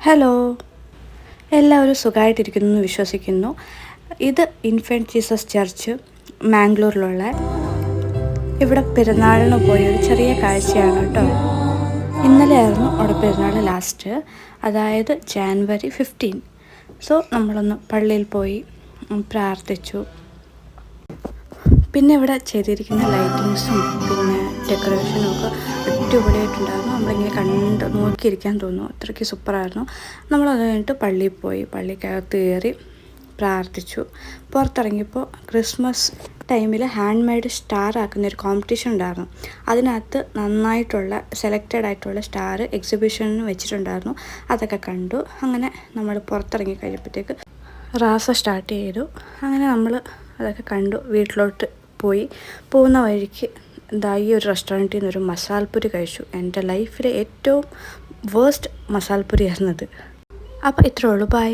Hello, എല്ലാവരും സുഖമായിട്ടിരിക്കുന്നു എന്ന് വിശ്വസിക്കുന്നു. ഇത് ഇൻഫൻറ്റ് ജീസസ് ചർച്ച് മാംഗ്ലൂരിലുള്ള ഇവിടെ പെരുന്നാളിന് പോയൊരു ചെറിയ കാഴ്ചയാണ് കേട്ടോ. ഇന്നലെ ആയിരുന്നു അവിടെ പെരുന്നാൾ ലാസ്റ്റ്, അതായത് ജാനുവരി 15. സോ നമ്മളൊന്ന് പള്ളിയിൽ പോയി പ്രാർത്ഥിച്ചു. പിന്നെ ഇവിടെ ചെയ്തിരിക്കുന്ന ലൈറ്റിങ്സും പിന്നെ ഡെക്കറേഷനും ഒക്കെ അടിപൊളിയായിട്ടുണ്ടായിരുന്നു. നമ്മളിങ്ങനെ നോക്കിയിരിക്കാൻ തോന്നുന്നു, അത്രയ്ക്ക് സൂപ്പറായിരുന്നു. നമ്മളത് കഴിഞ്ഞിട്ട് പള്ളിയിൽ പോയി, പള്ളിക്കകത്ത് കയറി പ്രാർത്ഥിച്ചു. പുറത്തിറങ്ങിയപ്പോൾ ക്രിസ്മസ് ടൈമിൽ ഹാൻഡ് മെയ്ഡ് സ്റ്റാർ ആക്കുന്ന ഒരു കോമ്പറ്റീഷൻ ഉണ്ടായിരുന്നു. അതിനകത്ത് നന്നായിട്ടുള്ള സെലക്റ്റഡ് ആയിട്ടുള്ള സ്റ്റാർ എക്സിബിഷന് വെച്ചിട്ടുണ്ടായിരുന്നു. അതൊക്കെ കണ്ടു. അങ്ങനെ നമ്മൾ പുറത്തിറങ്ങി കഴിഞ്ഞപ്പോഴത്തേക്ക് റാസ സ്റ്റാർട്ട് ചെയ്തു. അങ്ങനെ നമ്മൾ അതൊക്കെ കണ്ടു വീട്ടിലോട്ട് പോകുന്ന വഴിക്ക് ഈ ഒരു റെസ്റ്റോറൻറ്റിൽ നിന്നൊരു മസാൽപ്പുരി കഴിച്ചു. എൻ്റെ ലൈഫിലെ ഏറ്റവും വേസ്റ്റ് മസാൽപ്പുരി ആയിരുന്നത്. അപ്പോൾ ഇത്രയേ ഉള്ളൂ. ബൈ.